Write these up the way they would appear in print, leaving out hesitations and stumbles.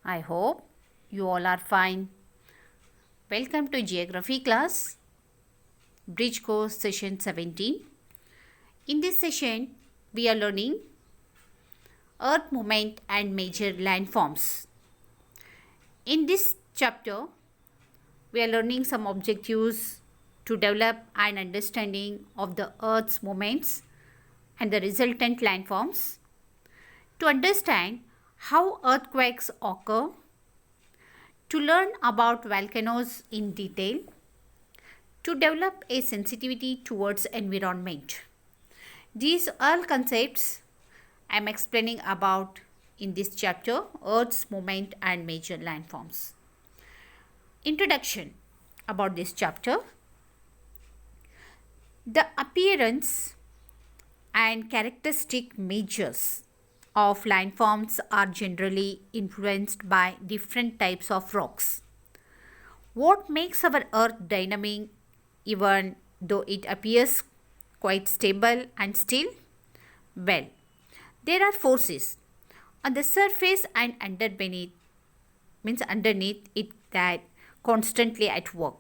I hope you all are fine. Welcome to Geography class, Bridge Course Session 17. In this session, we are learning Earth movement and major landforms. In this chapter, we are learning some objectives to develop an understanding of the Earth's movements and the resultant landforms, to understand how earthquakes occur, to learn about volcanoes in detail, to develop a sensitivity towards environment. These all concepts I am explaining about in this chapter, Earth's movement and major landforms. Introduction about this chapter. The appearance and characteristic measures of landforms are generally influenced by different types of rocks. What makes our Earth dynamic even though it appears quite stable and still? Well, there are forces on the surface and underneath it that constantly at work.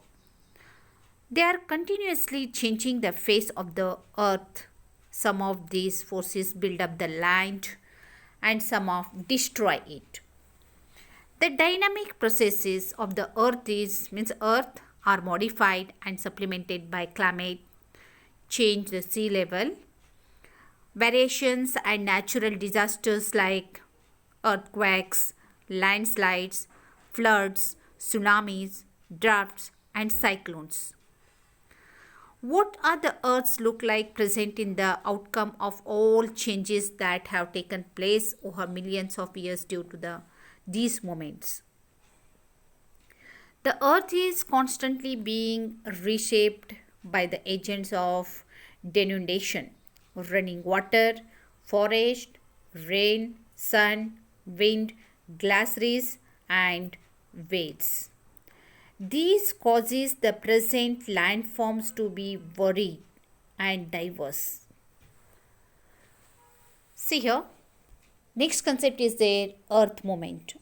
They are continuously changing the face of the Earth. Some of these forces build up the land and some of destroy it. The dynamic processes of the Earth are modified and supplemented by climate change, the sea level, variations and natural disasters like earthquakes, landslides, floods, tsunamis, droughts and cyclones. What are the Earths look like present in the outcome of all changes that have taken place over millions of years due to these moments? The Earth is constantly being reshaped by the agents of denudation, running water, forest, rain, sun, wind, glaciers and waves. This causes the present landforms to be varied and diverse. See here, next concept is their earth movement.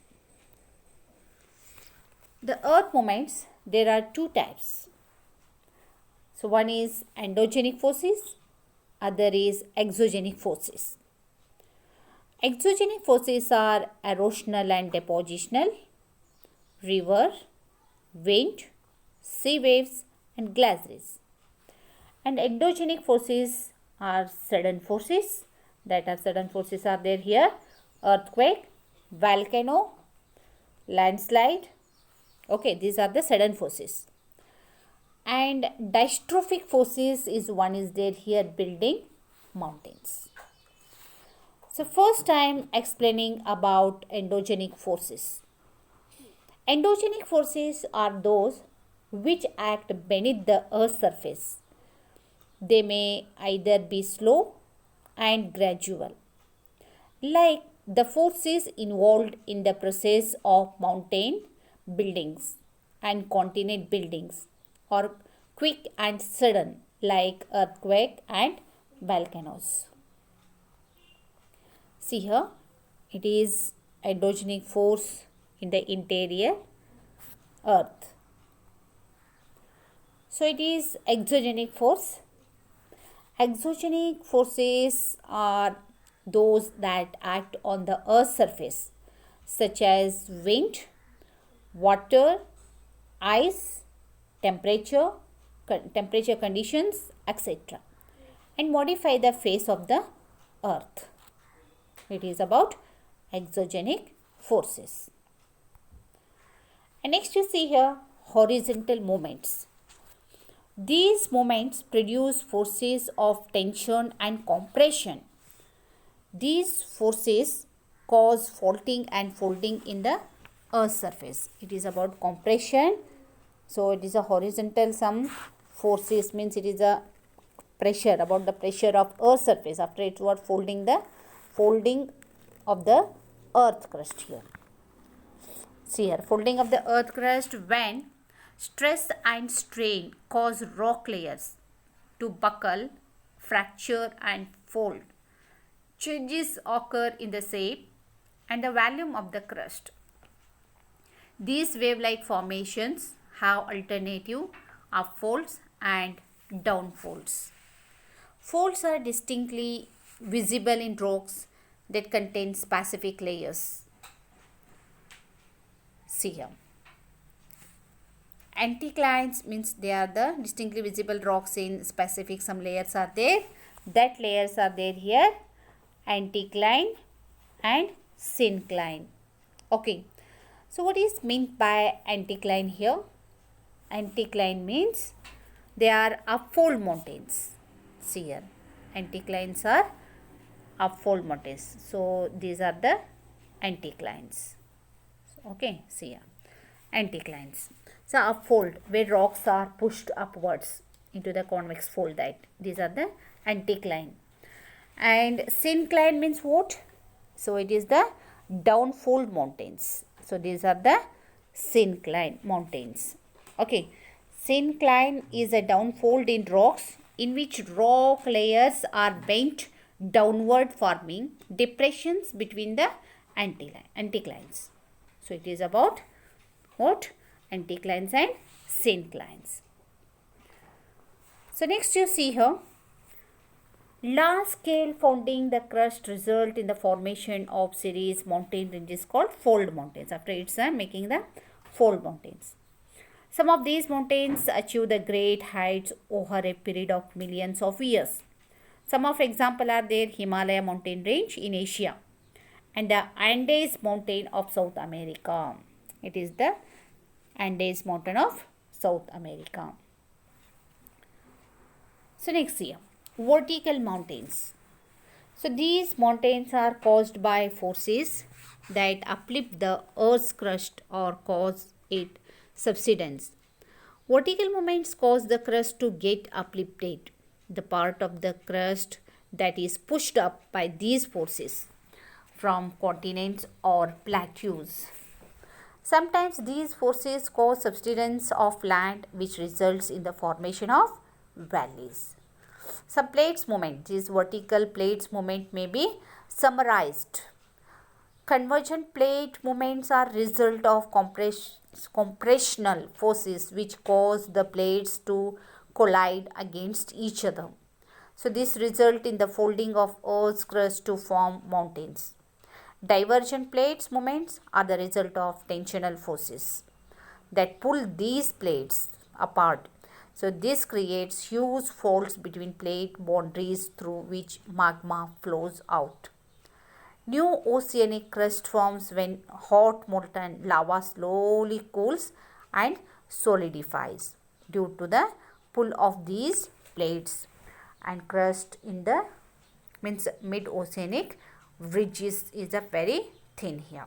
The earth movements, there are two types. So one is endogenic forces, other is exogenic forces. Exogenic forces are erosional and depositional, river, wind, sea waves and glaciers. And endogenic forces are sudden forces. Sudden forces are there here: earthquake, volcano, landslide. Okay, these are the sudden forces. And dystrophic forces is there here, building mountains. So first I am explaining about endogenic forces. Endogenic forces are those which act beneath the Earth's surface. They may either be slow and gradual, like the forces involved in the process of mountain buildings and continent buildings, or quick and sudden like earthquake and volcanoes. See here, it is endogenic force in the interior earth. So it is exogenic force. Exogenic forces are those that act on the earth's surface, such as wind, water, ice, temperature conditions, etc., and modify the face of the earth. It is about exogenic forces. And next you see here horizontal movements. These movements produce forces of tension and compression. These forces cause faulting and folding in the Earth's surface. It is about compression. So it is a horizontal some forces, means it is a pressure, about the pressure of Earth's surface. After it was folding of the earth crust here. See here, folding of the earth crust when stress and strain cause rock layers to buckle, fracture and fold. Changes occur in the shape and the volume of the crust. These wave-like formations have alternative upfolds and downfolds. Folds are distinctly visible in rocks that contain specific layers. See here. Anticlines means they are the distinctly visible rocks in specific, some layers are there. That layers are there here. Anticline and syncline. Okay. So what is meant by anticline here? Anticline means they are upfold mountains. See here. Anticlines are upfold mountains. So these are the anticlines. Okay. See here. Anticlines. So upfold where rocks are pushed upwards into the convex fold, that these are the anticline. And syncline means what? So it is the downfold mountains. So these are the syncline mountains. Okay. Syncline is a downfold in rocks in which rock layers are bent downward, forming depressions between the anticlines. So it is about what? Anticlines and synclines. So next you see here, large scale founding the crust result in the formation of series mountain ranges called fold mountains. After it's making the fold mountains. Some of these mountains achieve the great heights over a period of millions of years. Some of example are there: Himalaya mountain range in Asia and the Andes mountain of South America. It is the Andes mountain of South America. So next here, vertical mountains. So these mountains are caused by forces that uplift the earth's crust or cause it subsidence. Vertical movements cause the crust to get uplifted, the part of the crust that is pushed up by these forces from continents or plateaus. Sometimes these forces cause subsidence of land, which results in the formation of valleys. Some plates movement, these vertical plates movement may be summarized. Convergent plate movements are result of compressional forces which cause the plates to collide against each other. So this result in the folding of Earth's crust to form mountains. Divergent plates movements are the result of tensional forces that pull these plates apart. So this creates huge folds between plate boundaries through which magma flows out. New oceanic crust forms when hot molten lava slowly cools and solidifies due to the pull of these plates, and crust in the mid-oceanic ridges is a very thin here.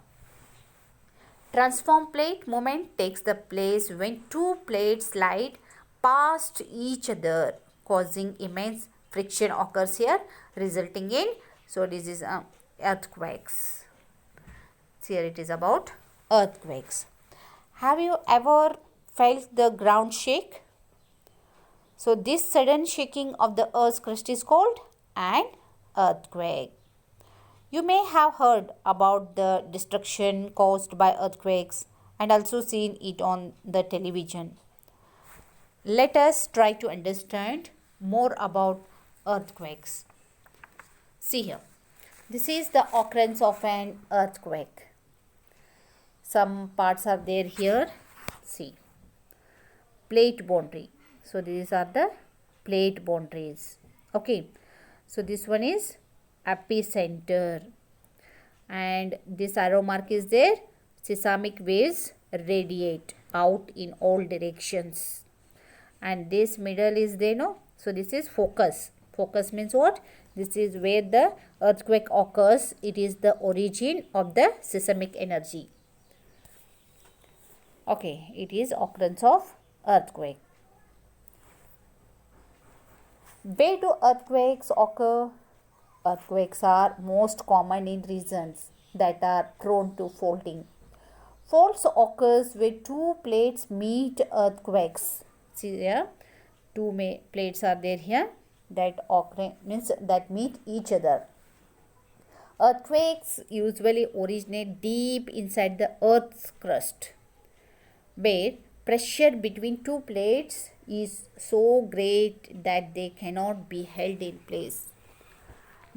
Transform plate movement takes the place when two plates slide past each other, causing immense friction occurs here, resulting in, so this is earthquakes. So here it is about earthquakes. Have you ever felt the ground shake? So this sudden shaking of the earth's crust is called an earthquake. You may have heard about the destruction caused by earthquakes and also seen it on the television. Let us try to understand more about earthquakes. See here. This is the occurrence of an earthquake. Some parts are there here. See. Plate boundary. So these are the plate boundaries. Okay. So this one is epicenter. And this arrow mark is there. Seismic waves radiate out in all directions. And this middle is there, no? So this is focus. Focus means what? This is where the earthquake occurs. It is the origin of the seismic energy. Okay, it is occurrence of earthquake. Where do earthquakes occur? Earthquakes are most common in regions that are prone to folding. Folds occurs where two plates meet earthquakes. See here, two plates are there here that occur, means that meet each other. Earthquakes usually originate deep inside the earth's crust. where pressure between two plates is so great that they cannot be held in place.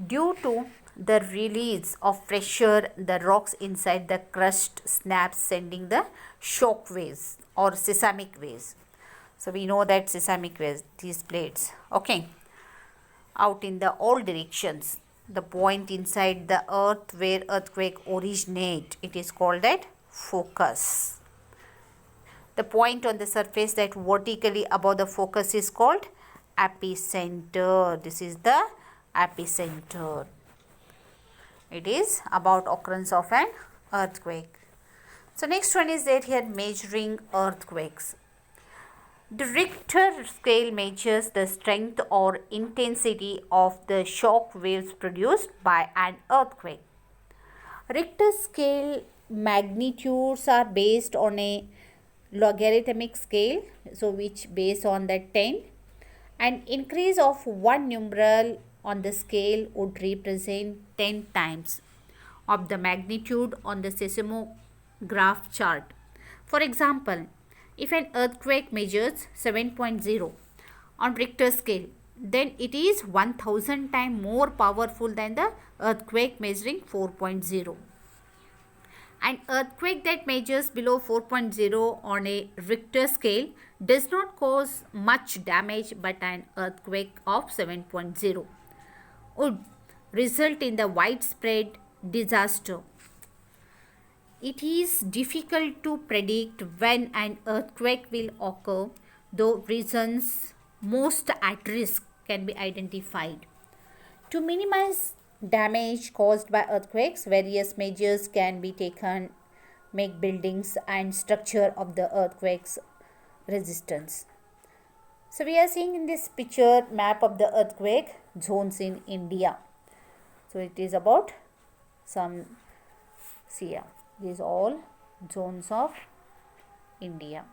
Due to the release of pressure, the rocks inside the crust snap, sending the shock waves or seismic waves. So we know that seismic waves, these plates, okay, out in the all directions. The point inside the earth where earthquake originate, it is called that focus. The point on the surface that vertically above the focus is called epicenter. This is the epicenter. It is about occurrence of an earthquake. So next one is that here measuring earthquakes. The Richter scale measures the strength or intensity of the shock waves produced by an earthquake. Richter scale magnitudes are based on a logarithmic scale, so which based on the 10. An increase of one numeral on the scale would represent 10 times of the magnitude on the seismograph chart. For example, if an earthquake measures 7.0 on Richter scale, then it is 1000 times more powerful than the earthquake measuring 4.0. An earthquake that measures below 4.0 on a Richter scale does not cause much damage, but an earthquake of 7.0 would result in the widespread disaster. It is difficult to predict when an earthquake will occur, though regions most at risk can be identified. To minimize damage caused by earthquakes, various measures can be taken, make buildings and structure of the earthquakes resistance. So we are seeing in this picture map of the earthquake zones in India. So it is about some, see here, these all zones of India.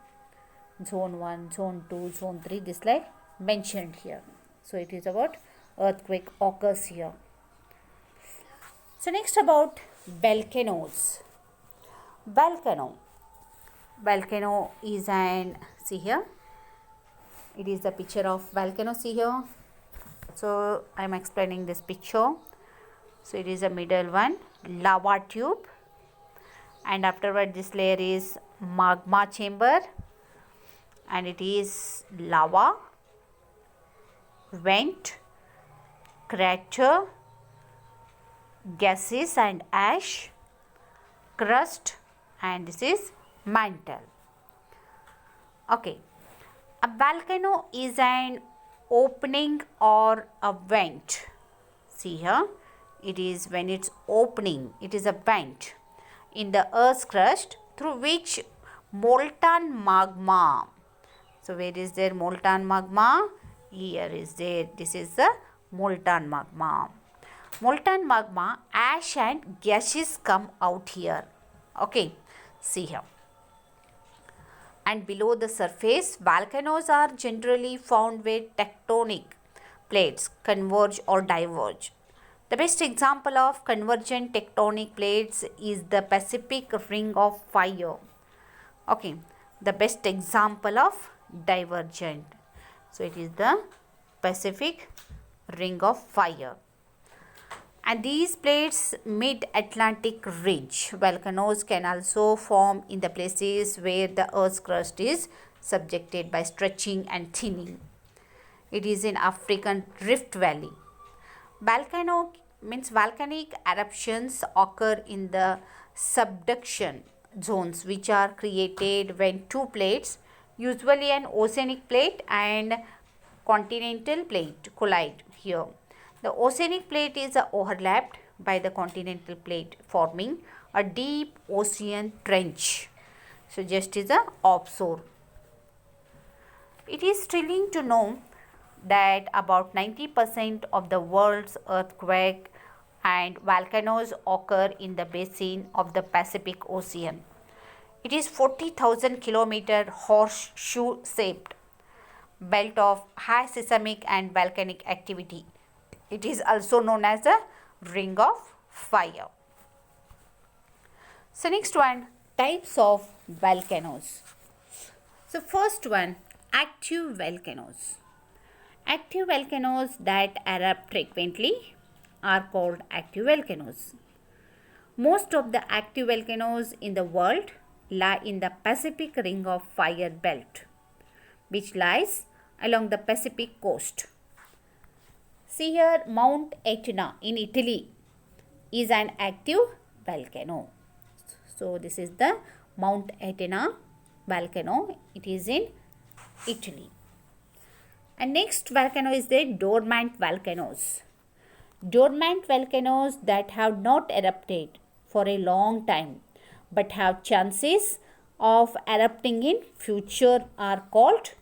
Zone 1, Zone 2, Zone 3, this like mentioned here. So it is about earthquake occurs here. So next about volcanoes. Volcano is an, see here, it is the picture of volcano, see here. So I am explaining this picture. So it is a middle one, lava tube, and afterward this layer is magma chamber, and it is lava, vent, crater, gases and ash, crust, and this is mantle. Okay, a volcano is an opening or a vent. See here, it is when it's opening, it is a vent in the earth's crust through which molten magma. So where is there molten magma? Here is there, this is the molten magma. Molten magma, ash and gases come out here. Okay, see here. And below the surface, volcanoes are generally found where tectonic plates converge or diverge. The best example of convergent tectonic plates is the Pacific Ring of Fire. Okay, the best example of divergent. So it is the Pacific Ring of Fire. And these plates mid-Atlantic ridge. Volcanoes can also form in the places where the earth's crust is subjected by stretching and thinning. It is in African Rift Valley. Volcano means volcanic eruptions occur in the subduction zones, which are created when two plates, usually an oceanic plate and continental plate, collide here. The oceanic plate is overlapped by the continental plate, forming a deep ocean trench. So just is a offshore. It is thrilling to know that about 90% of the world's earthquake and volcanoes occur in the basin of the Pacific Ocean. It is 40,000 kilometer horseshoe shaped belt of high seismic and volcanic activity. It is also known as the Ring of Fire. So next one, types of volcanoes. So first one, active volcanoes. Active volcanoes that erupt frequently are called active volcanoes. Most of the active volcanoes in the world lie in the Pacific Ring of Fire belt, which lies along the Pacific coast. See here, Mount Etna in Italy is an active volcano. So this is the Mount Etna volcano. It is in Italy. And next volcano is the dormant volcanoes. Dormant volcanoes that have not erupted for a long time but have chances of erupting in future are called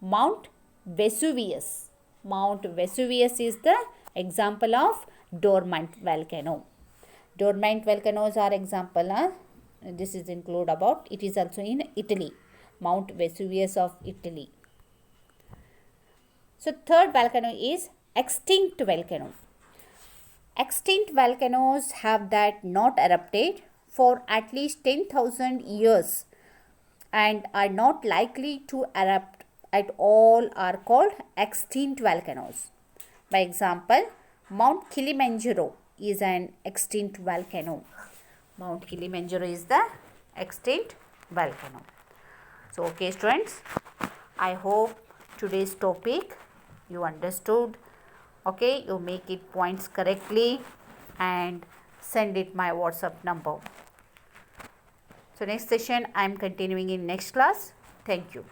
Mount Vesuvius. Mount Vesuvius is the example of dormant volcano. Dormant volcanoes are example. This is include about. It is also in Italy. Mount Vesuvius of Italy. So third volcano is extinct volcano. Extinct volcanoes have that not erupted for at least 10,000 years and are not likely to erupt at all are called extinct volcanoes. By example, Mount Kilimanjaro is an extinct volcano. Mount Kilimanjaro is the extinct volcano. So okay students, I hope today's topic you understood. Okay, you make it points correctly and send it my WhatsApp number. So next session I am continuing in next class. Thank you.